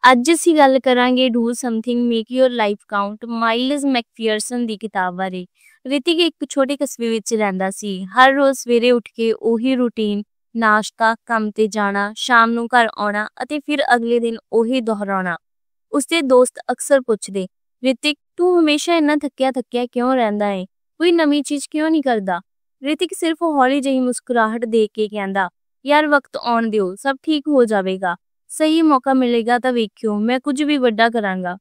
ਅੱਜ ਅਸੀਂ ਗੱਲ ਕਰਾਂਗੇ do something make your life count Miles McPherson ਦੀ ਕਿਤਾਬ ਬਾਰੇ। ਰਿਤਿਕ ਇੱਕ ਛੋਟੇ ਕਸਬੇ ਵਿੱਚ ਰਹਿੰਦਾ ਸੀ। ਹਰ ਰੋਜ਼ ਸਵੇਰੇ ਉੱਠ ਕੇ ਉਹੀ ਰੂਟੀਨ, ਨਾਸ਼ਤਾ, ਕੰਮ ਤੇ ਜਾਣਾ, ਸ਼ਾਮ ਨੂੰ ਘਰ ਆਉਣਾ ਅਤੇ ਫਿਰ ਅਗਲੇ ਦਿਨ ਉਹੀ ਦੁਹਰਾਉਣਾ। ਉਸਦੇ ਦੋਸਤ ਅਕਸਰ ਪੁੱਛਦੇ, ਰਿਤਿਕ ਤੂੰ ਹਮੇਸ਼ਾ ਇੰਨਾ ਥੱਕਿਆ ਕਿਉਂ ਰਹਿੰਦਾ ਏ? ਕੋਈ ਨਵੀਂ ਚੀਜ਼ ਕਿਉਂ ਨਹੀਂ ਕਰਦਾ? ਰਿਤਿਕ ਸਿਰਫ ਹੌਲੀ ਜਿਹੀ ਮੁਸਕਰਾਹਟ ਦੇ ਕੇ ਕਹਿੰਦਾ, ਯਾਰ ਵਕਤ ਆਉਣ ਦਿਓ, ਸਭ ਠੀਕ ਹੋ ਜਾਵੇਗਾ। ਸਹੀ ਮੌਕਾ ਮਿਲੇਗਾ ਤਾਂ ਵੇਖਿਓ ਮੈਂ ਕੁਝ ਵੀ ਵੱਡਾ ਕਰਾਂਗਾ।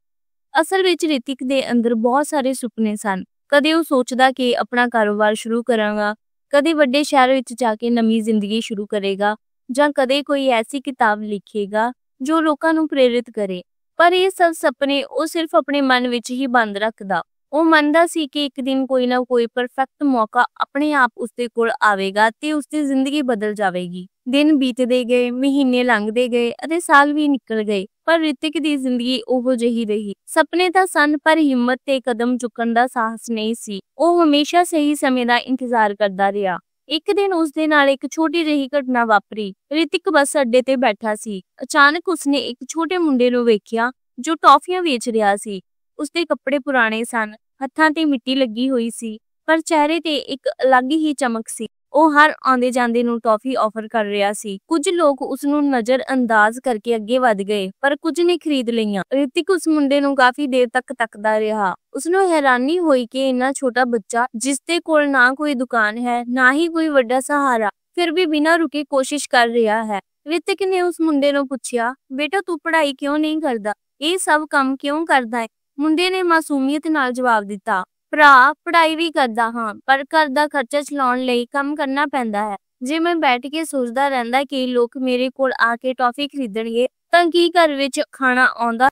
ਅਸਲ ਵਿੱਚ ਰਿਤਿਕ ਦੇ ਅੰਦਰ ਬਹੁਤ ਸਾਰੇ ਸੁਪਨੇ ਸਨ। ਕਦੇ ਉਹ ਸੋਚਦਾ ਕਿ ਆਪਣਾ ਕਾਰੋਬਾਰ ਸ਼ੁਰੂ ਕਰਾਂਗਾ, ਕਦੇ ਵੱਡੇ ਸ਼ਹਿਰ ਵਿੱਚ ਜਾ ਕੇ ਨਵੀਂ ਜ਼ਿੰਦਗੀ ਸ਼ੁਰੂ ਕਰੇਗਾ, ਜਾਂ ਕਦੇ ਕੋਈ ਐਸੀ ਕਿਤਾਬ ਲਿਖੇਗਾ ਜੋ ਲੋਕਾਂ ਨੂੰ ਪ੍ਰੇਰਿਤ ਕਰੇ। ਪਰ ਇਹ ਸਭ ਸੁਪਨੇ ਉਹ ਸਿਰਫ ਆਪਣੇ ਮਨ ਵਿੱਚ ਹੀ ਬੰਦ ਰੱਖਦਾ। ਉਹ ਮੰਨਦਾ ਸੀ ਕਿ ਇੱਕ ਦਿਨ ਕੋਈ ਨਾ ਕੋਈ ਪਰਫੈਕਟ ਮੌਕਾ ਆਪਣੇ ਆਪ ਉਸਦੇ ਕੋਲ ਆਵੇਗਾ ਤੇ ਉਸਦੀ ਜ਼ਿੰਦਗੀ ਬਦਲ ਜਾਵੇਗੀ। ਦਿਨ ਬੀਤਦੇ ਗਏ, ਮਹੀਨੇ ਲੰਘਦੇ ਗਏ ਅਤੇ ਸਾਲ ਵੀ ਨਿਕਲ ਗਏ, ਪਰ ਰਿਤਿਕ ਦੀ ਜ਼ਿੰਦਗੀ ਉਹੋ ਜਿਹੀ ਰਹੀ। ਸੁਪਨੇ ਤਾਂ ਸਨ ਪਰ ਹਿੰਮਤ ਤੇ ਕਦਮ ਚੁੱਕਣ ਦਾ ਸਾਹਸ ਨਹੀਂ ਸੀ। ਉਹ ਹਮੇਸ਼ਾ ਸਹੀ ਸਮੇਂ ਦਾ ਇੰਤਜ਼ਾਰ ਕਰਦਾ ਰਿਹਾ। ਇੱਕ ਦਿਨ ਉਸਦੇ ਨਾਲ ਇੱਕ ਛੋਟੀ ਜਿਹੀ ਘਟਨਾ ਵਾਪਰੀ। ਰਿਤਿਕ ਬੱਸ ਅੱਡੇ ਤੇ ਬੈਠਾ ਸੀ। ਅਚਾਨਕ ਉਸਨੇ ਇੱਕ ਛੋਟੇ ਮੁੰਡੇ ਨੂੰ ਵੇਖਿਆ ਜੋ ਟੌਫੀਆਂ ਵੇਚ ਰਿਹਾ ਸੀ। ਉਸਦੇ ਕੱਪੜੇ ਪੁਰਾਣੇ ਸਨ, ਹੱਥਾਂ ਤੇ ਮਿੱਟੀ ਲੱਗੀ ਹੋਈ ਸੀ, ਪਰ ਚਿਹਰੇ ਤੇ ਇੱਕ ਅਲੱਗ ਹੀ ਚਮਕ ਸੀ। ਉਹ ਹਰ ਆਉਂਦੇ ਜਾਂਦੇ ਨੂੰ ਟੌਫੀ ਆਫਰ ਕਰ ਰਿਹਾ ਸੀ। ਕੁਝ ਲੋਕ ਉਸ ਨੂੰ ਨਜ਼ਰ ਅੰਦਾਜ਼ ਕਰਕੇ ਅੱਗੇ ਵਧ ਗਏ, ਪਰ ਕੁਝ ਨੇ ਖਰੀਦ ਲਈਆਂ। ਰਿਤਿਕ ਉਸ ਮੁੰਡੇ ਨੂੰ ਕਾਫੀ ਦੇਰ ਤੱਕ ਤੱਕਦਾ ਰਿਹਾ। ਉਸਨੂੰ ਹੈਰਾਨੀ ਹੋਈ ਕਿ ਇੰਨਾ ਛੋਟਾ ਬੱਚਾ, ਜਿਸ ਦੇ ਕੋਲ ਨਾ ਕੋਈ ਦੁਕਾਨ ਹੈ, ਨਾ ਹੀ ਕੋਈ ਵੱਡਾ ਸਹਾਰਾ, ਫਿਰ ਵੀ ਬਿਨਾਂ ਰੁਕੇ ਕੋਸ਼ਿਸ਼ ਕਰ ਰਿਹਾ ਹੈ। ਰਿਤਿਕ ਨੇ ਉਸ ਮੁੰਡੇ ਨੂੰ ਪੁੱਛਿਆ, ਬੇਟਾ ਤੂੰ ਪੜ੍ਹਾਈ ਕਿਉਂ ਨਹੀਂ ਕਰਦਾ? ਇਹ ਸਭ ਕੰਮ ਕਿਉਂ ਕਰਦਾ ਹੈ? ਮੁੰਡੇ ਨੇ ਮਾਸੂਮੀਅਤ ਨਾਲ ਜਵਾਬ ਦਿੱਤਾ, ਭਰਾ ਪੜ੍ਹਾਈ ਵੀ ਕਰਦਾ ਹਾਂ, ਪਰ ਘਰ ਦਾ ਖਰਚਾ ਚਲਾਉਣ ਲਈ ਕੰਮ ਕਰਨਾ ਪੈਂਦਾ ਹੈ। ਜੇ ਮੈਂ ਬੈਠ ਕੇ ਸੋਚਦਾ ਰਹਿੰਦਾ ਕਿ ਲੋਕ ਮੇਰੇ ਕੋਲ ਆ ਕੇ ਟੌਫੀ ਖਰੀਦਣਗੇ ਤਾਂ ਕੀ ਘਰ ਵਿੱਚ ਖਾਣਾ ਆਉਂਦਾ।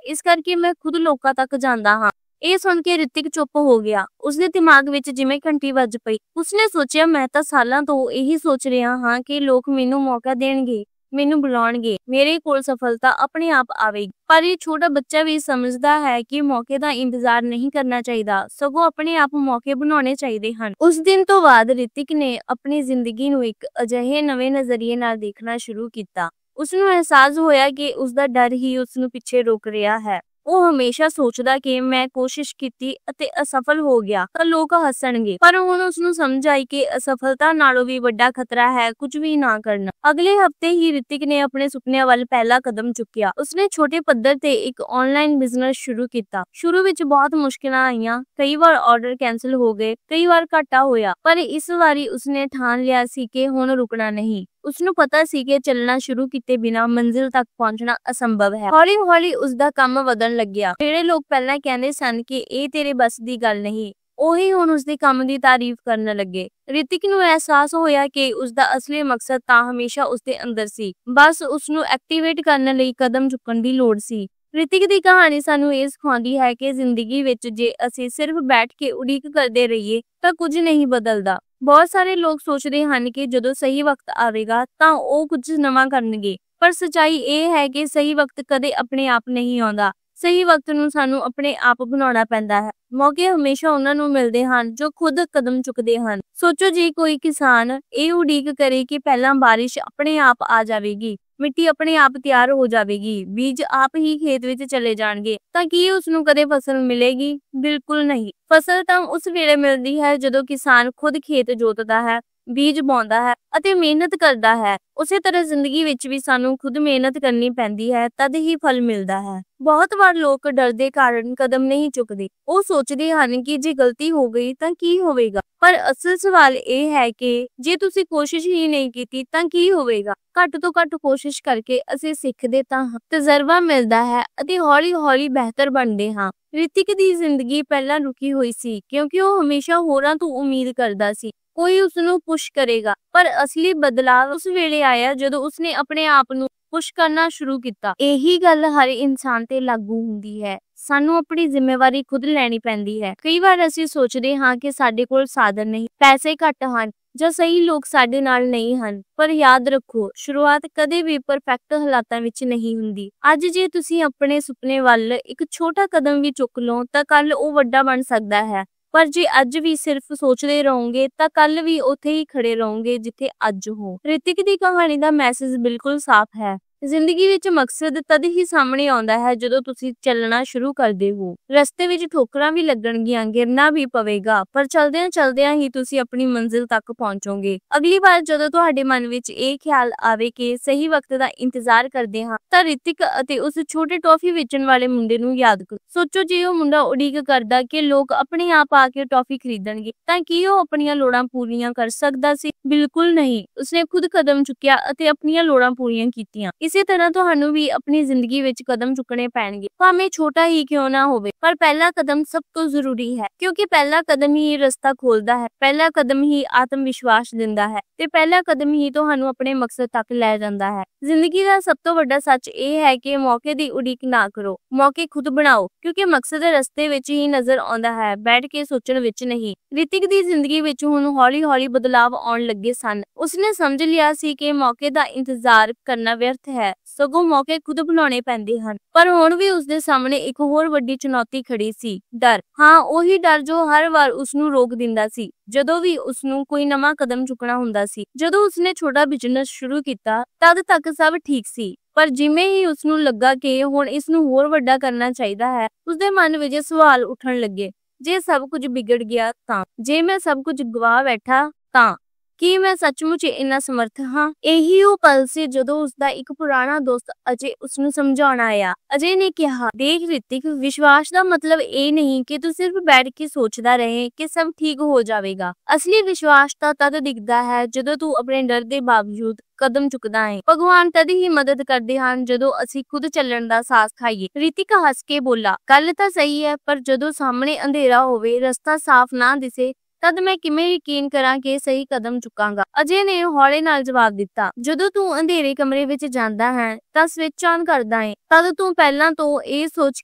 ਇਸ ਕਰਕੇ ਮੈਂ ਖੁਦ ਲੋਕਾਂ ਤੱਕ ਜਾਂਦਾ ਹਾਂ। ਇਹ ਸੁਣ ਕੇ ਰਿਤਿਕ ਚੁੱਪ ਹੋ ਗਿਆ। ਉਸਦੇ ਦਿਮਾਗ ਵਿੱਚ ਜਿਵੇਂ ਘੰਟੀ ਵੱਜ ਪਈ। ਉਸਨੇ ਸੋਚਿਆ, ਮੈਂ ਤਾਂ ਸਾਲਾਂ ਤੋਂ ਇਹੀ ਸੋਚ ਰਿਹਾ ਹਾਂ ਕਿ ਲੋਕ ਮੈਨੂੰ ਮੌਕਾ ਦੇਣਗੇ, ਮੈਨੂੰ ਬੁਲਾਉਣਗੇ, ਮੇਰੇ ਕੋਲ ਸਫਲਤਾ ਆਪਣੇ ਆਪ ਆਵੇਗੀ। ਪਰ ਇਹ ਛੋਟਾ ਬੱਚਾ ਵੀ ਸਮਝਦਾ ਹੈ ਕਿ ਮੌਕੇ ਦਾ ਇੰਤਜ਼ਾਰ ਨਹੀਂ ਕਰਨਾ ਚਾਹੀਦਾ, ਸਗੋਂ ਆਪਣੇ ਆਪ ਮੌਕੇ ਬਣਾਉਣੇ ਚਾਹੀਦੇ ਹਨ। ਉਸ ਦਿਨ ਤੋਂ ਬਾਅਦ ਰਿਤਿਕ ਨੇ ਆਪਣੀ ਜ਼ਿੰਦਗੀ ਨੂੰ ਇੱਕ ਅਜਿਹੇ ਨਵੇਂ ਨਜ਼ਰੀਏ ਨਾਲ ਦੇਖਣਾ ਸ਼ੁਰੂ ਕੀਤਾ। ਉਸਨੂੰ ਅਹਿਸਾਸ ਹੋਇਆ ਕਿ ਉਸਦਾ ਡਰ ਹੀ ਉਸਨੂੰ ਪਿੱਛੇ ਰੋਕ ਰਿਹਾ ਹੈ। ਉਹ ਹਮੇਸ਼ਾ ਸੋਚਦਾ ਕਿ ਮੈਂ ਕੋਸ਼ਿਸ਼ ਕੀਤੀ ਅਤੇ ਅਸਫਲ ਹੋ ਗਿਆ ਤਾਂ ਲੋਕ ਹੱਸਣਗੇ, ਪਰ ਹੁਣ ਉਸਨੂੰ ਸਮਝ ਆਈ ਕਿ ਅਸਫਲਤਾ ਨਾਲੋਂ ਵੀ ਵੱਡਾ ਖਤਰਾ ਹੈ ਕੁਝ ਵੀ ਨਾ ਕਰਨਾ। ਅਗਲੇ ਹਫਤੇ ਹੀ ਰਿਤਿਕ ਨੇ ਆਪਣੇ ਸੁਪਨਿਆਂ ਵੱਲ ਪਹਿਲਾ ਕਦਮ ਚੁੱਕਿਆ। ਉਸਨੇ ਛੋਟੇ ਪੱਧਰ ਤੇ ਇੱਕ ਆਨਲਾਈਨ ਬਿਜ਼ਨਸ ਸ਼ੁਰੂ ਕੀਤਾ। ਸ਼ੁਰੂ ਵਿੱਚ ਬਹੁਤ ਮੁਸ਼ਕਿਲਾਂ ਆਈਆਂ, ਕਈ ਵਾਰ ਆਰਡਰ ਕੈਂਸਲ ਹੋ ਗਏ, ਕਈ ਵਾਰ ਘਾਟਾ ਹੋਇਆ, ਪਰ ਇਸ ਵਾਰੀ ਉਸਨੇ ਠਾਣ ਲਿਆ ਸੀ ਕਿ ਹੁਣ ਰੁਕਣਾ ਨਹੀਂ। ਉਸਨੂੰ ਪਤਾ ਸੀ ਕਿ ਚੱਲਣਾ ਸ਼ੁਰੂ ਕੀਤੇ ਬਿਨਾਂ ਮੰਜ਼ਿਲ ਤੱਕ ਪਹੁੰਚਣਾ ਅਸੰਭਵ ਹੈ। ਹੌਲੀ-ਹੌਲੀ ਉਸਦਾ ਕੰਮ ਵਧਣ ਲੱਗਿਆ। ਜਿਹੜੇ ਲੋਕ ਪਹਿਲਾਂ ਕਹਿੰਦੇ ਸਨ ਕਿ ਇਹ ਤੇਰੇ ਬਸ ਦੀ ਗੱਲ ਨਹੀਂ, ਉਹੀ ਹੁਣ ਉਸਦੇ ਕੰਮ ਦੀ ਤਾਰੀਫ ਕਰਨ ਲੱਗੇ। ਰਿਤਿਕ ਨੂੰ ਅਹਿਸਾਸ ਹੋਇਆ ਕਿ ਉਸਦਾ ਅਸਲੀ ਮਕਸਦ ਤਾਂ ਹਮੇਸ਼ਾ ਉਸਦੇ ਅੰਦਰ ਸੀ, ਬਸ ਉਸਨੂੰ ਐਕਟੀਵੇਟ ਕਰਨ ਲਈ ਕਦਮ ਚੁੱਕਣ ਦੀ ਲੋੜ ਸੀ। ਰਿਤਿਕ ਦੀ ਕਹਾਣੀ ਸਾਨੂੰ ਇਹ ਸਿਖਾਉਂਦੀ ਹੈ ਕਿ ਜ਼ਿੰਦਗੀ ਵਿੱਚ ਜੇ ਅਸੀਂ ਸਿਰਫ ਬੈਠ ਕੇ ਉਡੀਕ ਕਰਦੇ ਰਹੀਏ ਤਾਂ ਕੁਝ ਨਹੀਂ ਬਦਲਦਾ। ਬਹੁਤ ਸਾਰੇ ਲੋਕ ਸੋਚਦੇ ਹਨ ਕਿ ਜਦੋਂ ਸਹੀ ਵਕਤ ਆਵੇਗਾ ਤਾਂ ਉਹ ਕੁਝ ਨਵਾਂ ਕਰਨਗੇ, ਪਰ ਸੱਚਾਈ ਇਹ ਹੈ ਕਿ ਸਹੀ ਵਕਤ ਕਦੇ ਆਪਣੇ ਆਪ ਨਹੀਂ ਆਉਂਦਾ। ਸਹੀ ਵਕਤ ਨੂੰ ਸਾਨੂੰ ਆਪਣੇ ਆਪ ਬਣਾਉਣਾ ਪੈਂਦਾ ਹੈ। ਮੌਕੇ ਹਮੇਸ਼ਾ ਉਹਨਾਂ ਨੂੰ ਮਿਲਦੇ ਹਨ ਜੋ ਖੁਦ ਕਦਮ ਚੁੱਕਦੇ ਹਨ। ਸੋਚੋ, ਜੇ ਕੋਈ ਕਿਸਾਨ ਇਹ ਉਡੀਕ ਕਰੇ ਕਿ ਪਹਿਲਾਂ ਬਾਰਿਸ਼ ਆਪਣੇ ਆਪ ਆ ਜਾਵੇਗੀ, ਮਿੱਟੀ ਆਪਣੇ ਆਪ ਤਿਆਰ ਹੋ ਜਾਵੇਗੀ, ਬੀਜ ਆਪ ਹੀ ਖੇਤ ਵਿੱਚ ਚਲੇ ਜਾਣਗੇ, ਤਾਂ ਕੀ ਉਸਨੂੰ ਕਦੇ ਫਸਲ ਮਿਲੇਗੀ? ਬਿਲਕੁਲ ਨਹੀਂ। ਫਸਲ ਤਾਂ ਉਸ ਵੇਲੇ ਮਿਲਦੀ ਹੈ ਜਦੋਂ ਕਿਸਾਨ ਖੁਦ ਖੇਤ ਜੋਤਦਾ ਹੈ, ਬੀਜ ਬਾਉਂਦਾ ਹੈ ਅਤੇ ਮਿਹਨਤ ਕਰਦਾ ਹੈ। ਉਸੇ ਤਰ੍ਹਾਂ ਜ਼ਿੰਦਗੀ ਵਿੱਚ ਵੀ ਸਾਨੂੰ ਖੁਦ ਮਿਹਨਤ ਕਰਨੀ ਪੈਂਦੀ ਹੈ, ਤਦ ਹੀ ਫਲ ਮਿਲਦਾ ਹੈ। ਬਹੁਤ ਵਾਰ ਲੋਕ ਡਰ ਦੇ ਕਾਰਨ ਕਦਮ ਨਹੀਂ ਚੁੱਕਦੇ। ਉਹ ਸੋਚਦੇ ਹਨ ਕਿ ਜੇ ਗਲਤੀ ਹੋ ਗਈ ਤਾਂ ਕੀ ਹੋਵੇਗਾ, ਪਰ ਅਸਲ ਸਵਾਲ ਇਹ ਹੈ ਕਿ ਜੇ ਤੁਸੀਂ ਕੋਸ਼ਿਸ਼ ਹੀ ਨਹੀਂ ਕੀਤੀ ਤਾਂ ਕੀ ਹੋਵੇਗਾ। ਘੱਟ ਤੋਂ ਘੱਟ ਕੋਸ਼ਿਸ਼ ਕਰਕੇ ਅਸੀਂ ਸਿੱਖਦੇ ਤਾਂ ਹਾਂ, ਤਜਰਬਾ ਮਿਲਦਾ ਹੈ ਅਤੇ ਹੌਲੀ-ਹੌਲੀ ਬਿਹਤਰ ਬਣਦੇ ਹਾਂ। ਰਿਤਿਕ ਦੀ ਜ਼ਿੰਦਗੀ ਪਹਿਲਾਂ ਰੁਕੀ ਹੋਈ ਸੀ ਕਿਉਂਕਿ ਉਹ ਹਮੇਸ਼ਾ ਹੋਰਾਂ ਤੋਂ ਉਮੀਦ ਕਰਦਾ ਸੀ ਕੋਈ ਉਸਨੂੰ ਪੁਸ਼ ਕਰੇਗਾ, ਪਰ ਅਸਲੀ ਬਦਲਾਅ ਉਸ ਵੇਲੇ ਆਇਆ ਜਦੋਂ ਉਸਨੇ ਆਪਣੇ ਆਪ ਨੂੰ ਪੁਸ਼ ਕਰਨਾ ਸ਼ੁਰੂ ਕੀਤਾ। ਇਹੀ ਗੱਲ ਹਰ ਇਨਸਾਨ ਤੇ ਲਾਗੂ ਹੁੰਦੀ ਹੈ। ਸਾਨੂੰ ਆਪਣੀ ਜ਼ਿੰਮੇਵਾਰੀ ਖੁਦ ਲੈਣੀ ਪੈਂਦੀ ਹੈ। ਕਈ ਵਾਰ ਅਸੀਂ ਸੋਚਦੇ ਹਾਂ ਕਿ ਸਾਡੇ ਕੋਲ ਸਾਧਨ ਨਹੀਂ, ਪੈਸੇ ਘੱਟ ਹਨ ਜਾਂ ਸਹੀ ਲੋਕ ਸਾਡੇ ਨਾਲ ਨਹੀਂ ਹਨ, ਪਰ ਯਾਦ ਰੱਖੋ, ਸ਼ੁਰੂਆਤ ਕਦੇ ਵੀ ਪਰਫੈਕਟ ਹਾਲਾਤਾਂ ਵਿੱਚ ਨਹੀਂ ਹੁੰਦੀ। ਅੱਜ ਜੇ ਤੁਸੀਂ ਆਪਣੇ ਸੁਪਨੇ ਵੱਲ ਇੱਕ ਛੋਟਾ ਕਦਮ ਵੀ ਚੁੱਕ ਲਓ ਤਾਂ ਕੱਲ ਉਹ ਵੱਡਾ ਬਣ ਸਕਦਾ ਹੈ, ਪਰ ਜੇ ਅੱਜ ਵੀ ਸਿਰਫ ਸੋਚਦੇ ਰਹੋਗੇ ਤਾਂ ਕੱਲ ਵੀ ਉੱਥੇ ਹੀ ਖੜੇ ਰਹੋਗੇ ਜਿੱਥੇ ਅੱਜ ਹੋ। ਰਿਤਿਕ ਦੀ ਕਹਾਣੀ ਦਾ ਮੈਸੇਜ ਬਿਲਕੁਲ ਸਾਫ਼ ਹੈ। ਜ਼ਿੰਦਗੀ ਵਿੱਚ ਮਕਸਦ ਤਦ ਹੀ ਸਾਹਮਣੇ ਆਉਂਦਾ ਹੈ ਜਦੋਂ ਤੁਸੀਂ ਚੱਲਣਾ ਸ਼ੁਰੂ ਕਰਦੇ ਹੋ। ਰਸਤੇ ਵਿੱਚ ਠੋਕਰਾਂ ਵੀ ਲੱਗਣਗੀਆਂ, ਗਿਰਨਾ ਵੀ ਪਵੇਗਾ, ਪਰ ਚਲਦਿਆਂ ਚਲਦਿਆਂ ਹੀ ਤੁਸੀਂ ਆਪਣੀ ਮੰਜ਼ਿਲ ਤੱਕ ਪਹੁੰਚੋਗੇ। ਅਗਲੀ ਵਾਰ ਜਦੋਂ ਤੁਹਾਡੇ ਮਨ ਵਿੱਚ ਇਹ ਖਿਆਲ ਆਵੇ ਕਿ ਸਹੀ ਵਕਤ ਦਾ ਇੰਤਜ਼ਾਰ ਕਰਦੇ ਹਾਂ, ਤਾਂ ਰਿਤਿਕ ਅਤੇ ਉਸ ਛੋਟੇ ਟੌਫੀ ਵੇਚਣ ਵਾਲੇ ਮੁੰਡੇ ਨੂੰ ਯਾਦ ਕਰੋ। ਸੋਚੋ, ਜੇ ਉਹ ਮੁੰਡਾ ਉਡੀਕ ਕਰਦਾ ਕਿ ਲੋਕ ਆਪਣੇ ਆਪ ਆ ਕੇ ਟੌਫੀ ਖਰੀਦਣਗੇ, ਤਾਂ ਕੀ ਉਹ ਆਪਣੀਆਂ ਲੋੜਾਂ ਪੂਰੀਆਂ ਕਰ ਸਕਦਾ ਸੀ? ਬਿਲਕੁਲ ਨਹੀਂ। ਉਸਨੇ ਖੁਦ ਕਦਮ ਚੁੱਕਿਆ ਅਤੇ ਆਪਣੀਆਂ ਲੋੜਾਂ ਪੂਰੀਆਂ ਕੀਤੀਆਂ। ਇਸੇ ਤਰ੍ਹਾਂ ਤੁਹਾਨੂੰ ਵੀ ਆਪਣੀ ਜ਼ਿੰਦਗੀ ਵਿੱਚ ਕਦਮ ਚੁੱਕਣੇ ਪੈਣਗੇ, ਭਾਵੇਂ ਛੋਟਾ ਹੀ ਕਿਉਂ ਨਾ ਹੋਵੇ, ਪਰ ਪਹਿਲਾ ਕਦਮ ਸਭ ਤੋਂ ਜ਼ਰੂਰੀ ਹੈ, ਕਿਉਂਕਿ ਪਹਿਲਾ ਕਦਮ ਹੀ ਰਸਤਾ ਖੋਲਦਾ ਹੈ, ਪਹਿਲਾ ਕਦਮ ਹੀ ਆਤਮ ਵਿਸ਼ਵਾਸ ਦਿੰਦਾ ਹੈ ਤੇ ਪਹਿਲਾ ਕਦਮ ਹੀ ਤੁਹਾਨੂੰ ਆਪਣੇ ਮਕਸਦ ਤੱਕ ਲੈ ਜਾਂਦਾ ਹੈ। ਜ਼ਿੰਦਗੀ ਦਾ ਸਭ ਤੋਂ ਵੱਡਾ ਸੱਚ ਇਹ ਹੈ ਕਿ ਮੌਕੇ ਦੀ ਉਡੀਕ ਨਾ ਕਰੋ, ਮੌਕੇ ਖੁਦ ਬਣਾਓ, ਕਿਉਂਕਿ ਮਕਸਦ ਰਸਤੇ ਵਿੱਚ ਹੀ ਨਜ਼ਰ ਆਉਂਦਾ ਹੈ, ਬੈਠ ਕੇ ਸੋਚਣ ਵਿੱਚ ਨਹੀਂ। ਰਿਤਿਕ ਦੀ ਜ਼ਿੰਦਗੀ ਵਿੱਚ ਹੁਣ ਹੌਲੀ-ਹੌਲੀ ਬਦਲਾਵ ਆਉਣ ਲੱਗੇ ਸਨ। ਉਸਨੇ ਸਮਝ ਲਿਆ ਸੀ ਕਿ ਮੌਕੇ ਦਾ ਇੰਤਜ਼ਾਰ ਕਰਨਾ ਵਿਅਰਥ ਹੈ, ਸਗੋਂ ਮੌਕੇ ਖੁਦ ਬਣਾਉਣੇ ਪੈਂਦੇ ਹਨ। ਪਰ ਹੁਣ ਵੀ ਉਸਦੇ ਸਾਹਮਣੇ ਇੱਕ ਹੋਰ ਵੱਡੀ ਚੁਣੌਤੀ ਖੜੀ ਸੀ, ਡਰ। ਹਾਂ, ਉਹੀ ਡਰ ਜੋ ਹਰ ਵਾਰ ਉਸਨੂੰ ਰੋਕ ਦਿੰਦਾ ਸੀ ਜਦੋਂ ਵੀ ਉਸਨੂੰ ਕੋਈ ਨਵਾਂ ਕਦਮ ਚੁੱਕਣਾ ਹੁੰਦਾ ਸੀ। ਜਦੋਂ ਉਸਨੇ ਛੋਟਾ ਬਿਜ਼ਨਸ ਸ਼ੁਰੂ ਕੀਤਾ, ਤਦ ਤੱਕ ਸਭ ਠੀਕ ਸੀ, ਪਰ ਜਿਵੇਂ ਹੀ ਉਸਨੂੰ ਲੱਗਾ ਕਿ ਹੁਣ ਇਸ ਨੂੰ ਹੋਰ ਵੱਡਾ ਕਰਨਾ ਚਾਹੀਦਾ ਹੈ, ਉਸਦੇ ਮਨ ਵਿੱਚ ਸਵਾਲ ਉੱਠਣ ਲੱਗੇ। ਜੇ ਸਭ ਕੁਝ ਵਿਗੜ ਗਿਆ ਤਾਂ? ਜੇ ਮੈਂ ਸਭ ਕੁਝ ਗਵਾ ਬੈਠਾ ਤਾਂ? ਕੀ ਮੈਂ ਸੱਚਮੁੱਚ ਇੰਨਾ ਸਮਰਥ ਹਾਂ? ਇਹੀ ਉਹ ਪਲ ਸੀ ਜਦੋਂ ਉਸਦਾ ਇੱਕ ਪੁਰਾਣਾ ਦੋਸਤ ਅਜੇ ਉਸਨੂੰ ਸਮਝਾਉਣ ਆਇਆ। ਅਜੇ ਨੇ ਕਿਹਾ, ਦੇਖ ਰਿਤਿਕ, ਵਿਸ਼ਵਾਸ ਦਾ ਮਤਲਬ ਇਹ ਨਹੀਂ ਕਿ ਤੂੰ ਸਿਰਫ ਬੈਠ ਕੇ ਸੋਚਦਾ ਰਹੇ ਕਿ ਸਭ ਠੀਕ ਹੋ ਜਾਵੇਗਾ। ਅਸਲੀ ਵਿਸ਼ਵਾਸ ਤਾਂ ਤਦ ਦਿਖਦਾ ਹੈ ਜਦੋਂ ਤੂੰ ਆਪਣੇ ਡਰ ਦੇ ਬਾਵਜੂਦ ਕਦਮ ਚੁੱਕਦਾ ਹੈ। ਭਗਵਾਨ ਤਦ ਹੀ ਮਦਦ ਕਰਦੇ ਹਨ ਜਦੋਂ ਅਸੀਂ ਖੁਦ ਚੱਲਣ ਦਾ ਸਾਹਸ ਖਾਈਏ। ਰਿਤਿਕ ਹੱਸ ਕੇ ਬੋਲਾ, ਗੱਲ ਤਾਂ ਸਹੀ ਹੈ, ਪਰ ਜਦੋਂ ਸਾਹਮਣੇ ਅੰਧੇਰਾ ਹੋਵੇ, ਰਸਤਾ ਸਾਫ਼ ਨਾ ਦਿਸੇ, ਤਦ ਮੈਂ ਕਿਵੇਂ ਯਕੀਨ ਕਰਾਂ ਕਿ ਸਹੀ ਕਦਮ ਚੁੱਕਾਂਗਾ? ਅਜੇ ਨੇ ਹੌਲੇ ਨਾਲ ਜਵਾਬ ਦਿੱਤਾ, ਜਦੋਂ ਤੂੰ ਅੰਧੇਰੇ ਕਮਰੇ ਵਿੱਚ ਜਾਂਦਾ ਹੈ ਤਾਂ ਸਵਿਚ ਆਨ ਕਰਦਾ ਹੈ, ਤਦ ਤੂੰ ਪਹਿਲਾਂ ਤੋਂ ਇਹ ਸੋਚ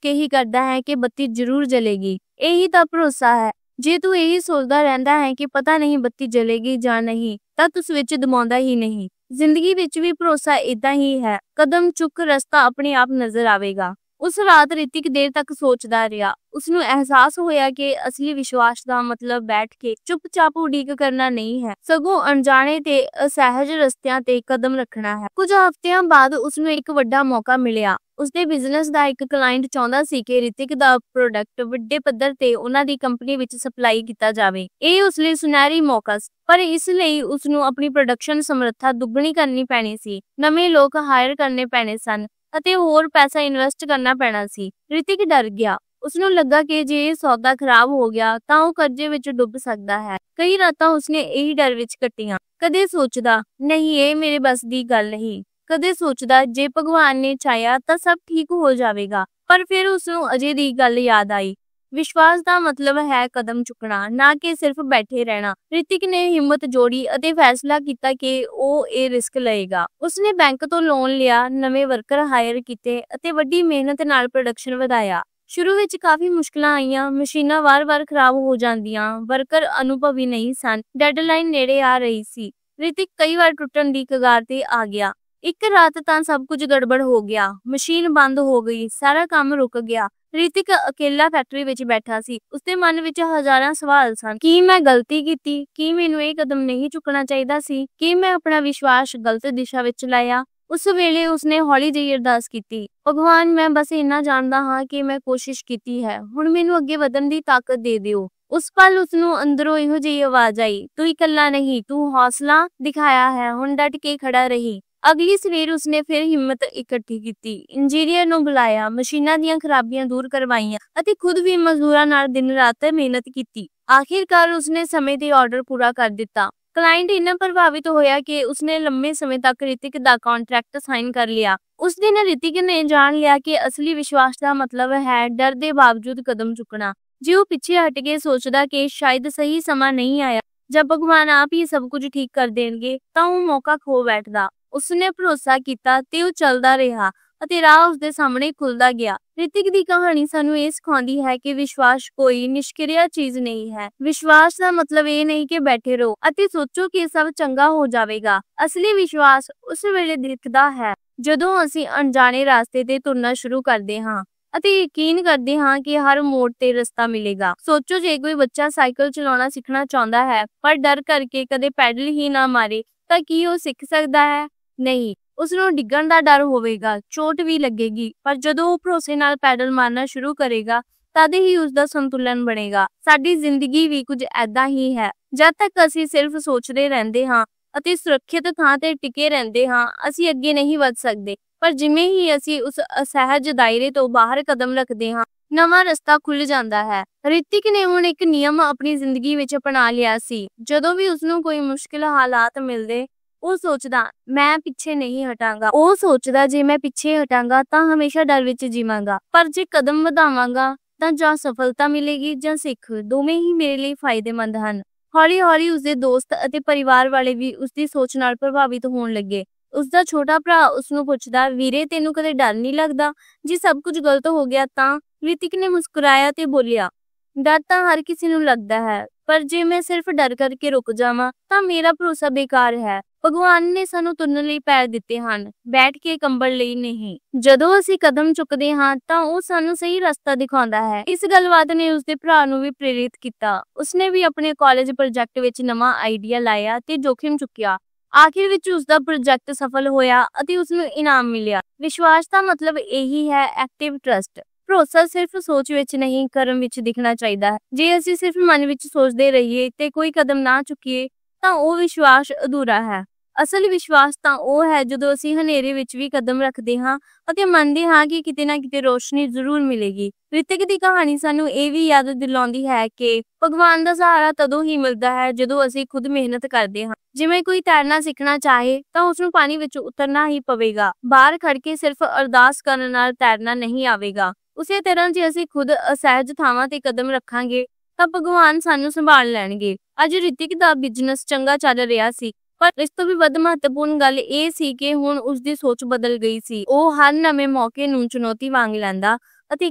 ਕੇ ਹੀ ਕਰਦਾ ਹੈ ਕਿ ਬੱਤੀ ਜ਼ਰੂਰ ਜਲੇਗੀ। ਇਹੀ ਤਾਂ ਭਰੋਸਾ ਹੈ। ਜੇ ਤੂੰ ਇਹੀ ਸੋਚਦਾ ਰਹਿੰਦਾ ਹੈ ਕਿ ਪਤਾ ਨਹੀਂ ਬੱਤੀ ਜਲੇਗੀ ਜਾਂ ਨਹੀਂ, ਤਾਂ ਤੂੰ ਸਵਿਚ ਦਬਾਉਂਦਾ ਹੀ ਨਹੀਂ। ਜ਼ਿੰਦਗੀ ਵਿੱਚ ਵੀ ਭਰੋਸਾ ਏਦਾਂ ਹੀ ਹੈ, ਕਦਮ ਚੁੱਕ, ਰਸਤਾ ਆਪਣੇ ਆਪ ਨਜ਼ਰ ਆਵੇਗਾ। ਉਸ ਰਾਤ ਰਿਤਿਕ ਦੇਰ ਤੱਕ ਸੋਚਦਾ ਰਿਹਾ। ਉਸਨੂੰ ਅਹਿਸਾਸ ਹੋਇਆ ਕਿ ਅਸਲੀ ਵਿਸ਼ਵਾਸ ਦਾ ਮਤਲਬ ਬੈਠ ਕੇ ਚੁੱਪਚਾਪ ਉਡੀਕ ਕਰਨਾ ਨਹੀਂ ਹੈ, ਸਗੋਂ ਅਣਜਾਣੇ ਤੇ ਅਸਹਿਜ ਰਸਤਿਆਂ ਤੇ ਕਦਮ ਰੱਖਣਾ ਹੈ। ਕੁਝ ਹਫ਼ਤਿਆਂ ਬਾਅਦ ਉਸਨੂੰ ਇੱਕ ਵੱਡਾ ਮੌਕਾ ਮਿਲਿਆ। ਉਸਦੇ ਬਿਜ਼ਨਸ ਦਾ ਇੱਕ ਕਲਾਇੰਟ ਚਾਹੁੰਦਾ ਸੀ ਕਿ ਰਿਤਿਕ ਦਾ ਪ੍ਰੋਡਕਟ ਵੱਡੇ ਪੱਧਰ ਤੇ ਉਹਨਾਂ ਦੀ ਕੰਪਨੀ ਵਿੱਚ ਸਪਲਾਈ ਕੀਤਾ ਜਾਵੇ। ਇਹ ਉਸ ਲਈ ਸੁਨਹਿਰੀ ਮੌਕਾ ਸੀ, ਪਰ ਇਸ ਲਈ ਉਸਨੂੰ ਆਪਣੀ ਪ੍ਰੋਡਕਸ਼ਨ ਸਮਰੱਥਾ ਦੁੱਗਣੀ ਕਰਨੀ ਪੈਣੀ ਸੀ, ਨਵੇਂ ਲੋਕ ਹਾਇਰ ਕਰਨੇ ਪੈਣੇ ਸਨ ਅਤੇ ਹੋਰ ਪੈਸਾ ਇਨਵੈਸਟ ਕਰਨਾ ਪੈਣਾ ਸੀ। ਰਿਤਿਕ ਡਰ ਗਿਆ। ਉਸਨੂੰ ਲੱਗਾ ਕਿ ਜੇ ਇਹ ਸੌਦਾ ਖਰਾਬ ਹੋ ਗਿਆ ਤਾਂ ਉਹ ਕਰਜ਼ੇ ਵਿੱਚ ਡੁੱਬ ਸਕਦਾ ਹੈ। ਕਈ ਰਾਤਾਂ ਉਸਨੇ ਇਹੀ ਡਰ ਵਿੱਚ ਕੱਟੀਆਂ। ਕਦੇ ਸੋਚਦਾ, ਨਹੀਂ, ਇਹ ਮੇਰੇ ਬਸ ਦੀ ਗੱਲ ਨਹੀਂ। ਕਦੇ ਸੋਚਦਾ, ਜੇ ਭਗਵਾਨ ਨੇ ਚਾਹਿਆ ਤਾਂ ਸਭ ਠੀਕ ਹੋ ਜਾਵੇਗਾ। ਪਰ ਫਿਰ ਉਸਨੂੰ ਅਜੇ ਦੀ ਗੱਲ ਯਾਦ ਆਈ। ਵਿਸ਼ਵਾਸ ਦਾ ਮਤਲਬ ਹੈ ਕਦਮ ਚੁੱਕਣਾ, ਨਾ ਕਿ ਸਿਰਫ ਬੈਠੇ ਰਹਿਣਾ। ਰਿਤਿਕ ਨੇ ਹਿੰਮਤ ਜੋੜੀ ਅਤੇ ਫੈਸਲਾ ਕੀਤਾ ਕਿ ਉਹ ਇਹ ਰਿਸਕ ਲਏਗਾ। ਉਸਨੇ ਬੈਂਕ ਤੋਂ ਲੋਨ ਲਿਆ, ਨਵੇਂ ਵਰਕਰ ਹਾਇਰ ਕੀਤੇ ਅਤੇ ਵੱਡੀ ਮਿਹਨਤ ਨਾਲ ਪ੍ਰੋਡਕਸ਼ਨ ਵਧਾਇਆ। ਸ਼ੁਰੂ ਵਿੱਚ ਕਾਫੀ ਮੁਸ਼ਕਲਾਂ ਆਈਆਂ, ਮਸ਼ੀਨਾਂ ਵਾਰ-ਵਾਰ ਖਰਾਬ ਹੋ ਜਾਂਦੀਆਂ, ਵਰਕਰ ਅਨੁਭਵੀ ਨਹੀਂ ਸਨ, ਡੈਡਲਾਈਨ ਨੇੜੇ ਆ ਰਹੀ ਸੀ। ਰਿਤਿਕ ਕਈ ਵਾਰ ਟੁੱਟਣ ਦੀ ਕਗਾਰ ਤੇ ਆ ਗਿਆ। ਇੱਕ ਰਾਤ ਤਾਂ ਸਭ ਕੁਝ ਗੜਬੜ ਹੋ ਗਿਆ, ਮਸ਼ੀਨ ਬੰਦ ਹੋ ਗਈ, ਸਾਰਾ ਕੰਮ ਰੁਕ ਗਿਆ। ਰਿਤਿਕ ਅਕੇਲਾ ਫੈਕਟਰੀ ਵਿੱਚ ਬੈਠਾ ਸੀ। ਉਸਦੇ ਮਨ ਵਿੱਚ ਹਜ਼ਾਰਾਂ ਸਵਾਲ ਸਨ। ਕੀ ਮੈਂ ਗਲਤੀ ਕੀਤੀ? ਕੀ ਮੈਨੂੰ ਇਹ ਕਦਮ ਨਹੀਂ ਚੁੱਕਣਾ ਚਾਹੀਦਾ ਸੀ? ਕੀ ਮੈਂ ਆਪਣਾ ਵਿਸ਼ਵਾਸ ਗਲਤ ਦਿਸ਼ਾ ਵਿੱਚ ਲਾਇਆ? ਉਸ ਵੇਲੇ ਉਸਨੇ ਹੌਲੀ ਜਿਹੀ ਅਰਦਾਸ ਕੀਤੀ, ਭਗਵਾਨ, ਮੈਂ ਬਸ ਇੰਨਾ ਜਾਣਦਾ ਹਾਂ ਕਿ ਮੈਂ ਕੋਸ਼ਿਸ਼ ਕੀਤੀ ਹੈ, ਹੁਣ ਮੈਨੂੰ ਅੱਗੇ ਵਧਣ ਦੀ ਤਾਕਤ ਦੇ ਦਿਓ। ਉਸ ਪਲ ਉਸਨੂੰ ਅੰਦਰੋਂ ਇਹੋ ਜਿਹੀ ਆਵਾਜ਼ ਆਈ, ਤੂੰ ਇਕੱਲਾ ਨਹੀਂ, ਤੂੰ ਹੌਸਲਾ ਦਿਖਾਇਆ ਹੈ, ਹੁਣ ਡਟ ਕੇ ਖੜਾ ਰਹੀ। ਅਗਲੀ ਸਵੇਰ ਉਸਨੇ ਫਿਰ ਹਿੰਮਤ ਇਕੱਠੀ ਕੀਤੀ, ਇੰਜੀਨੀਅਰ ਨੂੰ ਬੁਲਾਇਆ, ਮਸ਼ੀਨਾਂ ਦੀਆਂ ਖਰਾਬੀਆਂ ਦੂਰ ਕਰਵਾਈਆਂ ਅਤੇ ਖੁਦ ਵੀ ਮਜ਼ਦੂਰਾਂ ਨਾਲ ਦਿਨ ਰਾਤ ਮਿਹਨਤ ਕੀਤੀ। ਆਖਿਰਕਾਰ ਉਸਨੇ ਸਮੇਂ ਤੇ ਆਰਡਰ ਪੂਰਾ ਕਰ ਦਿੱਤਾ। ਕਲਾਇੰਟ ਇੰਨਾ ਪ੍ਰਭਾਵਿਤ ਹੋਇਆ ਕਿ ਉਸਨੇ ਲੰਮੇ ਸਮੇਂ ਤੱਕ ਰਿਤਿਕ ਦਾ ਕੰਟਰੈਕਟ ਸਾਈਨ ਕਰ ਲਿਆ। ਉਸ ਦਿਨ ਰਿਤਿਕ ਨੇ ਜਾਣ ਲਿਆ ਕਿ ਅਸਲੀ ਵਿਸ਼ਵਾਸ ਦਾ ਮਤਲਬ ਹੈ ਡਰ ਦੇ ਬਾਵਜੂਦ ਕਦਮ ਚੁੱਕਣਾ। ਜੇ ਉਹ ਪਿੱਛੇ ਹਟ ਕੇ ਸੋਚਦਾ ਕਿ ਸ਼ਾਇਦ ਸਹੀ ਸਮਾਂ ਨਹੀਂ ਆਇਆ ਜਾਂ ਭਗਵਾਨ ਆਪ ਹੀ ਸਭ ਕੁਝ ਠੀਕ ਕਰ ਦੇਣਗੇ, ਤਾਂ ਉਹ ਮੌਕਾ ਖੋ ਬੈਠਦਾ। ਉਸਨੇ ਭਰੋਸਾ ਕੀਤਾ ਤੇ ਉਹ ਚੱਲਦਾ ਰਿਹਾ ਅਤੇ ਰਾਹ ਉਸਦੇ ਸਾਹਮਣੇ ਖੁੱਲਦਾ ਗਿਆ। ਰਿਤਿਕ ਦੀ ਕਹਾਣੀ ਸਾਨੂੰ ਇਹ ਸਿਖਾਉਂਦੀ ਹੈ ਕਿ ਵਿਸ਼ਵਾਸ ਕੋਈ ਨਿਸ਼ਕਿਰਿਆ ਚੀਜ਼ ਨਹੀਂ ਹੈ। ਵਿਸ਼ਵਾਸ ਦਾ ਮਤਲਬ ਇਹ ਨਹੀਂ ਕਿ ਬੈਠੇ ਰਹੋ ਅਤੇ ਸੋਚੋ ਕਿ ਸਭ ਚੰਗਾ ਹੋ ਜਾਵੇਗਾ। ਅਸਲੀ ਵਿਸ਼ਵਾਸ ਉਸ ਵੇਲੇ ਦਿਖਦਾ ਹੈ ਜਦੋਂ ਅਸੀਂ ਅਣਜਾਣੇ ਰਸਤੇ ਤੇ ਤੁਰਨਾ ਸ਼ੁਰੂ ਕਰਦੇ ਹਾਂ ਅਤੇ ਯਕੀਨ ਕਰਦੇ ਹਾਂ ਕਿ ਹਰ ਮੋੜ ਤੇ ਰਸਤਾ ਮਿਲੇਗਾ। ਸੋਚੋ, ਜੇ ਕੋਈ ਬੱਚਾ ਸਾਈਕਲ ਚਲਾਉਣਾ ਸਿੱਖਣਾ ਚਾਹੁੰਦਾ ਹੈ ਪਰ ਡਰ ਕਰਕੇ ਕਦੇ ਪੈਡਲ ਹੀ ਨਾ ਮਾਰੇ, ਤਾਂ ਕੀ ਉਹ ਸਿੱਖ ਸਕਦਾ ਹੈ? ਨਹੀਂ। ਉਸ ਨੂੰ ਡਿੱਗਣ ਦਾ ਡਰ ਹੋਵੇਗਾ, ਚੋਟ ਵੀ ਲੱਗੇਗੀ, ਪਰ ਜਦੋਂ ਉਹ ਭਰੋਸੇ ਨਾਲ ਪੈਡਲ ਮਾਰਨਾ ਸ਼ੁਰੂ ਕਰੇਗਾ ਤਦ ਹੀ ਉਸ ਦਾ ਸੰਤੁਲਨ ਬਣੇਗਾ। ਸਾਡੀ ਜ਼ਿੰਦਗੀ ਵੀ ਕੁਝ ਐਦਾਂ ਹੀ ਹੈ। ਜਦ ਤੱਕ ਅਸੀਂ ਸਿਰਫ ਸੋਚਦੇ ਰਹਿੰਦੇ ਹਾਂ ਅਤੇ ਸੁਰੱਖਿਅਤ ਥਾਂ ਤੇ ਟਿਕੇ ਰਹਿੰਦੇ ਹਾਂ, ਅਸੀਂ ਅੱਗੇ ਨਹੀਂ ਵਧ ਸਕਦੇ। ਪਰ ਜਿਵੇਂ ਹੀ ਅਸੀਂ ਉਸ ਅਸਹਿਜ ਦਾਇਰੇ ਤੋਂ ਬਾਹਰ ਕਦਮ ਰੱਖਦੇ ਹਾਂ, ਨਵਾਂ ਰਸਤਾ ਖੁੱਲ੍ਹ ਜਾਂਦਾ ਹੈ। ਰਿਤਿਕ ਨੇ ਹੁਣ ਇੱਕ ਨਿਯਮ ਆਪਣੀ ਜ਼ਿੰਦਗੀ ਵਿੱਚ ਅਪਣਾ ਲਿਆ ਸੀ। ਜਦੋਂ ਵੀ ਉਸਨੂੰ ਕੋਈ ਮੁਸ਼ਕਿਲ ਹਾਲਾਤ ਮਿਲਦੇ, ਉਹ ਸੋਚਦਾ, ਮੈਂ ਪਿੱਛੇ ਨਹੀਂ ਹਟਾਂਗਾ। ਉਹ ਸੋਚਦਾ, ਜੇ ਮੈਂ ਪਿੱਛੇ ਹਟਾਂਗਾ ਤਾਂ ਹਮੇਸ਼ਾ ਡਰ ਵਿੱਚ ਜੀਵਾਂਗਾ, ਪਰ ਜੇ ਕਦਮ ਵਧਾਵਾਂਗਾ ਤਾਂ ਜਾਂ ਸਫਲਤਾ ਮਿਲੇਗੀ ਜਾਂ ਸਿੱਖ, ਦੋਵੇਂ ਹੀ ਮੇਰੇ ਲਈ ਫਾਇਦੇਮੰਦ ਹਨ। ਹੌਲੀ ਹੌਲੀ ਉਸਦੇ ਦੋਸਤ ਅਤੇ ਪਰਿਵਾਰ ਵਾਲੇ ਵੀ ਉਸਦੀ ਸੋਚ ਨਾਲ ਪ੍ਰਭਾਵਿਤ ਹੋਣ ਲੱਗੇ। ਉਸਦਾ ਛੋਟਾ ਭਰਾ ਉਸਨੂੰ ਪੁੱਛਦਾ, ਵੀਰੇ ਤੈਨੂੰ ਕਦੇ ਡਰ ਨਹੀਂ ਲੱਗਦਾ? ਜੇ ਸਭ ਕੁਝ ਗਲਤ ਹੋ ਗਿਆ ਤਾਂ? ਰਿਤਿਕ ਨੇ ਮੁਸਕਰਾਇਆ ਤੇ ਬੋਲਿਆ, ਡਰ ਤਾਂ ਹਰ ਕਿਸੇ ਨੂੰ ਲੱਗਦਾ ਹੈ, ਪਰ ਜੇ ਮੈਂ ਸਿਰਫ ਡਰ ਕਰਕੇ ਰੁਕ ਜਾਵਾਂ ਤਾਂ ਮੇਰਾ ਭਰੋਸਾ ਬੇਕਾਰ ਹੈ। ਭਗਵਾਨ ਨੇ ਸਾਨੂੰ ਤੁਰਨ ਲਈ ਪੈਰ ਦਿੱਤੇ ਹਨ, ਬੈਠ ਕੇ ਕੰਬਣ ਲਈ ਨਹੀਂ। ਜਦੋਂ ਅਸੀਂ ਕਦਮ ਚੁੱਕਦੇ ਹਾਂ ਤਾਂ ਉਹ ਸਾਨੂੰ ਸਹੀ ਰਸਤਾ ਦਿਖਾਉਂਦਾ ਹੈ। ਇਸ ਗੱਲਬਾਤ ਨੇ ਉਸਦੇ ਭਰਾ ਨੂੰ ਵੀ ਪ੍ਰੇਰਿਤ ਕੀਤਾ। ਉਸਨੇ ਵੀ ਆਪਣੇ ਕਾਲਜ ਪ੍ਰੋਜੈਕਟ ਵਿੱਚ ਨਵਾਂ ਆਈਡੀਆ ਲਾਇਆ ਤੇ ਜੋਖਿਮ ਚੁੱਕਿਆ। ਆਖਿਰ ਵਿੱਚ ਉਸਦਾ ਪ੍ਰੋਜੈਕਟ ਸਫਲ ਹੋਇਆ ਅਤੇ ਉਸਨੂੰ ਇਨਾਮ ਮਿਲਿਆ। ਵਿਸ਼ਵਾਸ ਦਾ ਮਤਲਬ ਇਹੀ ਹੈ, ਐਕਟਿਵ ਟਰਸਟ। ਭਰੋਸਾ ਸਿਰਫ ਸੋਚ ਵਿੱਚ ਨਹੀਂ, ਕਰਮ ਵਿੱਚ ਦਿਖਣਾ ਚਾਹੀਦਾ ਹੈ। ਜੇ ਅਸੀਂ ਸਿਰਫ ਮਨ ਵਿੱਚ ਸੋਚਦੇ ਰਹੀਏ ਤੇ ਕੋਈ ਕਦਮ ਨਾ ਚੁੱਕੀਏ ਤਾਂ ਉਹ ਵਿਸ਼ਵਾਸ ਅਧੂਰਾ ਹੈ। ਅਸਲ ਵਿਸ਼ਵਾਸ ਤਾਂ ਉਹ ਹੈ ਜਦੋਂ ਅਸੀਂ ਹਨੇਰੇ ਵਿੱਚ ਵੀ ਕਦਮ ਰੱਖਦੇ ਹਾਂ ਅਤੇ ਮੰਨਦੇ ਹਾਂ ਕਿ ਕਿਤੇ ਨਾ ਕਿਤੇ ਰੋਸ਼ਨੀ ਜ਼ਰੂਰ ਮਿਲੇਗੀ। ਰਿਤਿਕ ਦੀ ਕਹਾਣੀ ਸਾਨੂੰ ਇਹ ਵੀ ਯਾਦ ਦਿਲਾਉਂਦੀ ਹੈ ਕਿ ਭਗਵਾਨ ਦਾ ਸਹਾਰਾ ਤਦੋਂ ਹੀ ਮਿਲਦਾ ਹੈ ਜਦੋਂ ਅਸੀਂ ਖੁਦ ਮਿਹਨਤ ਕਰਦੇ ਹਾਂ। ਜਿਵੇਂ ਕੋਈ ਤੈਰਨਾ ਸਿੱਖਣਾ ਚਾਹੇ ਤਾਂ ਉਸਨੂੰ ਪਾਣੀ ਵਿੱਚ ਉਤਰਨਾ ਹੀ ਪਵੇਗਾ। ਬਾਹਰ ਖੜ ਕੇ ਸਿਰਫ ਅਰਦਾਸ ਕਰਨ ਨਾਲ ਤੈਰਨਾ ਨਹੀਂ ਆਵੇਗਾ। ਉਸੇ ਤਰ੍ਹਾਂ ਜੇ ਅਸੀਂ ਖੁਦ ਅਸਹਿਜ ਥਾਵਾਂ ਤੇ ਕਦਮ ਰੱਖਾਂਗੇ ਤਾਂ ਭਗਵਾਨ ਸਾਨੂੰ ਸੰਭਾਲ ਲੈਣਗੇ। ਅੱਜ ਰਿਤਿਕ ਦਾ ਬਿਜ਼ਨਸ ਚੰਗਾ ਚੱਲ ਰਿਹਾ ਸੀ, ਪਰ ਇਸ ਤੋਂ ਵੀ ਵੱਧ ਮਹੱਤਵਪੂਰਨ ਗੱਲ ਇਹ ਸੀ ਕਿ ਹੁਣ ਉਸਦੀ ਸੋਚ ਬਦਲ ਗਈ ਸੀ। ਉਹ ਹਰ ਨਵੇਂ ਮੌਕੇ ਨੂੰ ਚੁਣੌਤੀ ਵਾਂਗ ਲੈਂਦਾ ਅਤੇ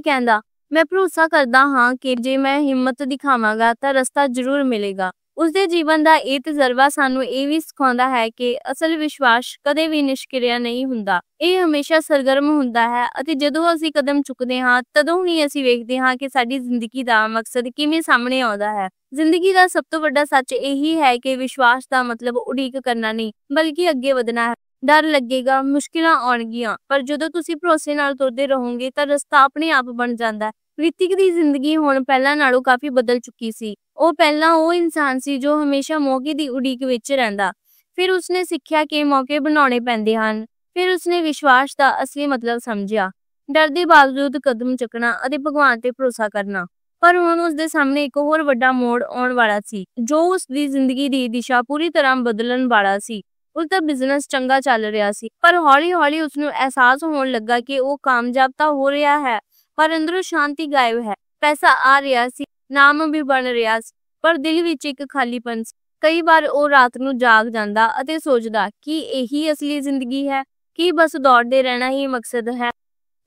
ਕਹਿੰਦਾ, ਮੈਂ ਭਰੋਸਾ ਕਰਦਾ ਹਾਂ ਕਿ ਜੇ ਮੈਂ ਹਿੰਮਤ ਦਿਖਾਵਾਂਗਾ ਤਾਂ ਰਸਤਾ ਜ਼ਰੂਰ ਮਿਲੇਗਾ। ਉਸਦੇ ਜੀਵਨ ਦਾ ਇਹ ਤਜਰਬਾ ਸਾਨੂੰ ਇਹ ਵੀ ਸਿਖਾਉਂਦਾ ਹੈ ਕਿ ਅਸਲ ਵਿਸ਼ਵਾਸ ਕਦੇ ਵੀ ਨਿਸ਼ਕਿਰਿਆ ਨਹੀਂ ਹੁੰਦਾ, ਇਹ ਹਮੇਸ਼ਾ ਸਰਗਰਮ ਹੁੰਦਾ ਹੈ। ਅਤੇ ਜਦੋਂ ਅਸੀਂ ਕਦਮ ਚੁੱਕਦੇ ਹਾਂ ਤਦੋਂ ਹੀ ਅਸੀਂ ਵੇਖਦੇ ਹਾਂ ਕਿ ਸਾਡੀ ਜ਼ਿੰਦਗੀ ਦਾ ਮਕਸਦ ਕਿਵੇਂ ਸਾਹਮਣੇ ਆਉਂਦਾ ਹੈ। ਜ਼ਿੰਦਗੀ ਦਾ ਸਭ ਤੋਂ ਵੱਡਾ ਸੱਚ ਇਹੀ ਹੈ ਕਿ ਵਿਸ਼ਵਾਸ ਦਾ ਮਤਲਬ ਉਡੀਕ ਕਰਨਾ ਨਹੀਂ, ਬਲਕਿ ਅੱਗੇ ਵਧਣਾ ਹੈ। ਡਰ ਲੱਗੇਗਾ, ਮੁਸ਼ਕਿਲਾਂ ਆਉਣਗੀਆਂ, ਪਰ ਜਦੋਂ ਤੁਸੀਂ ਭਰੋਸੇ ਨਾਲ ਤੁਰਦੇ ਰਹੋਗੇ ਤਾਂ ਰਸਤਾ ਆਪਣੇ ਆਪ ਬਣ ਜਾਂਦਾ ਹੈ। ਰਿਤਿਕ ਦੀ ਜ਼ਿੰਦਗੀ ਹੁਣ ਪਹਿਲਾਂ ਨਾਲੋਂ ਕਾਫੀ ਬਦਲ ਚੁੱਕੀ ਸੀ। ਪਹਿਲਾਂ ਉਹ ਇਨਸਾਨ ਸੀ ਜੋ ਹਮੇਸ਼ਾ ਮੌਕੇ ਦੀ ਉਡੀਕ ਵਿੱਚ ਰਹਿੰਦਾ। ਫਿਰ ਉਸਨੇ ਸਿੱਖਿਆ ਕਿ ਮੌਕੇ ਬਣਾਉਣੇ ਪੈਂਦੇ ਹਨ। ਫਿਰ ਉਸਨੇ ਵਿਸ਼ਵਾਸ ਦਾ ਅਸਲੀ ਮਤਲਬ ਸਮਝਿਆ, ਡਰ ਦੇ ਬਾਵਜੂਦ ਕਦਮ ਚੁੱਕਣਾ ਅਤੇ ਭਗਵਾਨ ਤੇ ਭਰੋਸਾ ਕਰਨਾ। ਪਰ ਹੁਣ ਉਸਦੇ ਸਾਹਮਣੇ ਇੱਕ ਹੋਰ ਵੱਡਾ ਮੋੜ ਆਉਣ ਵਾਲਾ ਸੀ, ਜੋ ਉਸਦੀ ਜ਼ਿੰਦਗੀ ਦੀ ਦਿਸ਼ਾ ਪੂਰੀ ਤਰ੍ਹਾਂ ਬਦਲਣ ਵਾਲਾ ਸੀ। ਉਸਦਾ ਬਿਜ਼ਨਸ ਚੰਗਾ ਚੱਲ ਰਿਹਾ ਸੀ, ਪਰ ਹੌਲੀ ਹੌਲੀ ਉਸਨੂੰ ਅਹਿਸਾਸ ਹੋਣ ਲੱਗਾ ਕਿ ਉਹ ਕਾਮਯਾਬ ਤਾਂ ਹੋ ਰਿਹਾ ਹੈ, ਪਰ ਅੰਦਰੋਂ ਸ਼ਾਂਤੀ ਗਾਇਬ ਹੈ। ਪੈਸਾ ਆ ਰਿਹਾ ਸੀ, ਨਾਮ ਵੀ ਬਣ ਰਿਹਾ ਸੀ, ਪਰ ਦਿਲ ਵਿੱਚ ਇੱਕ ਖਾਲੀਪਨ ਸੀ। ਕਈ ਵਾਰ ਉਹ ਰਾਤ ਨੂੰ ਜਾਗ ਜਾਂਦਾ ਅਤੇ ਸੋਚਦਾ, ਕਿ ਇਹੀ ਅਸਲੀ ਜ਼ਿੰਦਗੀ ਹੈ, ਕਿ ਬਸ ਦੌੜਦੇ ਰਹਿਣਾ ਹੀ ਮਕਸਦ ਹੈ।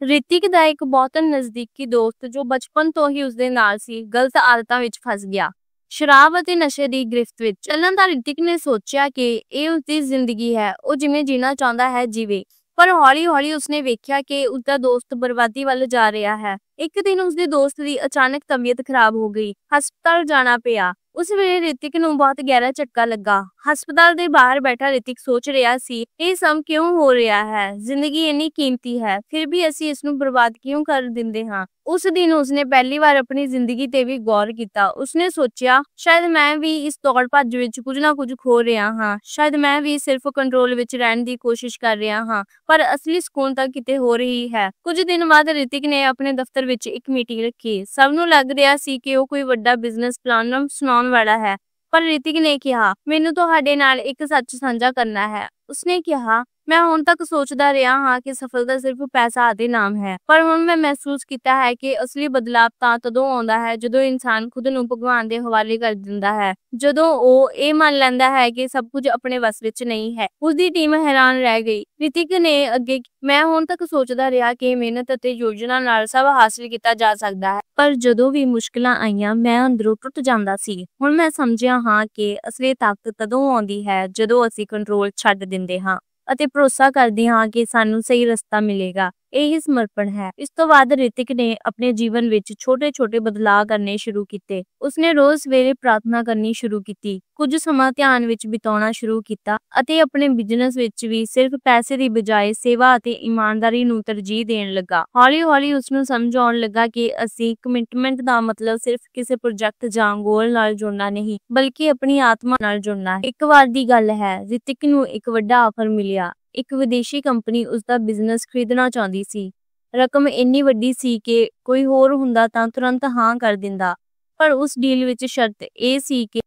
ਰਿਤਿਕ ਦਾ ਇੱਕ ਬਹੁਤ ਨਜ਼ਦੀਕੀ ਦੋਸਤ ਜੋ ਬਚਪਨ ਤੋਂ ਹੀ ਉਸਦੇ ਨਾਲ ਸੀ, ਗਲਤ ਆਦਤਾਂ ਵਿੱਚ ਫਸ ਗਿਆ। ਸ਼ਰਾਬ ਅਤੇ ਨਸ਼ੇ ਦੀ ਗ੍ਰਿਫਤ ਵਿੱਚ ਚੱਲਣ ਦਾ ਰਿਤਿਕ ਨੇ ਸੋਚਿਆ ਕਿ ਇਹ ਉਸਦੀ ਜ਼ਿੰਦਗੀ ਹੈ, ਉਹ ਜਿਵੇਂ ਜੀਣਾ ਚਾਹੁੰਦਾ ਹੈ ਜੀਵੇ। ਪਰ ਹੌਲੀ ਹੌਲੀ ਉਸਨੇ ਵੇਖਿਆ ਕਿ ਉਸਦਾ ਦੋਸਤ ਬਰਬਾਦੀ ਵੱਲ ਜਾ ਰਿਹਾ ਹੈ। ਇੱਕ ਦਿਨ ਉਸਦੇ ਦੋਸਤ ਦੀ ਅਚਾਨਕ ਤਬੀਅਤ ਖਰਾਬ ਹੋ ਗਈ, ਹਸਪਤਾਲ ਜਾਣਾ ਪਿਆ। ਉਸ ਵੇਲੇ ਰਿਤਿਕ ਨੂੰ ਬਹੁਤ ਗਹਿਰਾ ਝਟਕਾ ਲੱਗਾ। ਹਸਪਤਾਲ ਦੇ ਬਾਹਰ ਬੈਠਾ ਰਿਤਿਕ ਸੋਚ ਰਿਹਾ ਸੀ, ਇਹ ਸਭ ਕਿਉਂ ਹੋ ਰਿਹਾ ਹੈ? ਜ਼ਿੰਦਗੀ ਇੰਨੀ ਕੀਮਤੀ ਹੈ, ਫਿਰ ਵੀ ਅਸੀਂ ਇਸ ਨੂੰ ਬਰਬਾਦ ਕਿਉਂ ਕਰ ਦਿੰਦੇ ਹਾਂ? ਉਸ ਦਿਨ ਉਸਨੇ ਪਹਿਲੀ ਵਾਰ ਆਪਣੀ ਜ਼ਿੰਦਗੀ ਤੇ ਵੀ ਗੌਰ ਕੀਤਾ। ਉਸਨੇ ਸੋਚਿਆ, ਸ਼ਾਇਦ ਮੈਂ ਵੀ ਇਸ ਦੌੜ ਭੱਜ ਵਿੱਚ ਕੁਝ ਨਾ ਕੁਝ ਖੋ ਰਿਹਾ ਹਾਂ। ਸ਼ਾਇਦ ਮੈਂ ਵੀ ਸਿਰਫ ਕੰਟਰੋਲ ਵਿੱਚ ਰਹਿਣ ਦੀ ਕੋਸ਼ਿਸ਼ ਕਰ ਰਿਹਾ ਹਾਂ, ਪਰ ਅਸਲੀ ਸਕੂਨ ਤਾਂ ਕਿਤੇ ਹੋ ਰਹੀ ਹੈ। ਕੁਝ ਦਿਨ ਬਾਅਦ ਰਿਤਿਕ ਨੇ ਆਪਣੇ ਦਫ਼ਤਰ ਵਿੱਚ ਇੱਕ ਮੀਟਿੰਗ ਰੱਖੀ। ਸਭ ਨੂੰ ਲੱਗ ਰਿਹਾ ਸੀ ਕਿ ਉਹ ਕੋਈ ਵੱਡਾ ਬਿਜ਼ਨਸ ਪਲਾਨ ਸੁਣਾਉਣ ਵਾਲਾ ਹੈ, ਪਰ ਰਿਤਿਕ ਨੇ ਕਿਹਾ, ਮੈਨੂੰ ਤੁਹਾਡੇ ਨਾਲ ਇੱਕ ਸੱਚ ਸਾਂਝਾ ਕਰਨਾ ਹੈ। ਉਸਨੇ ਕਿਹਾ, ਮੈਂ ਹੁਣ ਤੱਕ ਸੋਚਦਾ ਰਿਹਾ ਹਾਂ ਕਿ ਸਫਲਤਾ ਸਿਰਫ ਪੈਸਾ ਅਤੇ ਨਾਮ ਹੈ, ਪਰ ਹੁਣ ਮੈਂ ਮਹਿਸੂਸ ਕੀਤਾ ਹੈ ਕਿ ਅਸਲੀ ਬਦਲਾਵ ਤਾਂ ਤਦੋਂ ਆਉਂਦਾ ਹੈ ਜਦੋਂ ਇਨਸਾਨ ਖੁਦ ਨੂੰ ਭਗਵਾਨ ਦੇ ਹਵਾਲੇ ਕਰ ਦਿੰਦਾ ਹੈ, ਜਦੋਂ ਉਹ ਇਹ ਮੰਨ ਲੈਂਦਾ ਹੈ ਕਿ ਸਭ ਕੁਝ ਆਪਣੇ ਵੱਸ ਵਿੱਚ ਨਹੀਂ ਹੈ। ਉਸਦੀ ਟੀਮ ਹੈਰਾਨ ਰਹਿ ਗਈ। ਰਿਤਿਕ ਨੇ ਅੱਗੇ, ਮੈਂ ਹੁਣ ਤੱਕ ਸੋਚਦਾ ਰਿਹਾ ਕਿ ਮਿਹਨਤ ਅਤੇ ਯੋਜਨਾ ਨਾਲ ਸਭ ਹਾਸਿਲ ਕੀਤਾ ਜਾ ਸਕਦਾ ਹੈ, ਪਰ ਜਦੋਂ ਵੀ ਮੁਸ਼ਕਿਲਾਂ ਆਈਆਂ ਮੈਂ ਅੰਦਰੋਂ ਟੁੱਟ ਜਾਂਦਾ ਸੀ। ਹੁਣ ਮੈਂ ਸਮਝਿਆ ਹਾਂ ਕਿ ਅਸਲੀ ਤਾਕਤ ਤਦੋਂ ਆਉਂਦੀ ਹੈ ਜਦੋਂ ਅਸੀਂ ਕੰਟਰੋਲ ਛੱਡ ਦਿੰਦੇ ਹਾਂ ਅਤੇ ਭਰੋਸਾ ਕਰਦੇ ਹਾਂ ਕਿ ਸਾਨੂੰ ਸਹੀ ਰਸਤਾ ਮਿਲੇਗਾ। ਇਹੀ ਸਮਰਪਣ ਹੈ। ਇਸ ਤੋਂ ਬਾਅਦ ਰਿਤਿਕ ਨੇ ਆਪਣੇ ਜੀਵਨ ਵਿੱਚ ਛੋਟੇ-ਛੋਟੇ ਬਦਲਾਅ ਕਰਨੇ ਸ਼ੁਰੂ ਕੀਤੇ। ਉਸਨੇ ਰੋਜ਼ ਸਵੇਰੇ ਪ੍ਰਾਰਥਨਾ ਕਰਨੀ ਸ਼ੁਰੂ ਕੀਤੀ, ਕੁਝ ਸਮਾਂ ਧਿਆਨ ਵਿੱਚ ਬਿਤਾਉਣਾ ਸ਼ੁਰੂ ਕੀਤਾ ਅਤੇ ਆਪਣੇ ਬਿਜ਼ਨਸ ਵਿੱਚ ਵੀ ਸਿਰਫ ਪੈਸੇ ਦੀ ਬਜਾਏ ਸੇਵਾ ਅਤੇ ਇਮਾਨਦਾਰੀ ਨੂੰ ਤਰਜੀਹ ਦੇਣ ਲੱਗਾ। ਹੌਲੀ-ਹੌਲੀ ਉਸਨੂੰ ਸਮਝ ਆਉਣ ਲੱਗਾ ਕਿ ਅਸੀਂ ਕਮਿਟਮੈਂਟ ਦਾ ਮਤਲਬ ਸਿਰਫ ਕਿਸੇ ਪ੍ਰੋਜੈਕਟ ਜਾਂ ਗੋਲ ਨਾਲ ਜੁੜਨਾ ਨਹੀਂ, ਬਲਕਿ ਆਪਣੀ ਆਤਮਾ ਨਾਲ ਜੁੜਨਾ ਹੈ। ਇੱਕ ਵਾਰ ਦੀ ਗੱਲ ਹੈ, ਰਿਤਿਕ ਨੂੰ ਇੱਕ ਵੱਡਾ ਆਫਰ ਮਿਲਿਆ। ਇੱਕ ਵਿਦੇਸ਼ੀ ਕੰਪਨੀ ਉਸਦਾ ਬਿਜ਼ਨਸ ਖਰੀਦਣਾ ਚਾਹੁੰਦੀ ਸੀ। ਰਕਮ ਇੰਨੀ ਵੱਡੀ ਸੀ ਕਿ ਕੋਈ ਹੋਰ ਹੁੰਦਾ ਤਾਂ ਤੁਰੰਤ ਹਾਂ ਕਰ ਦਿੰਦਾ, ਪਰ ਉਸ ਡੀਲ ਵਿੱਚ ਸ਼ਰਤ ਇਹ ਸੀ ਕਿ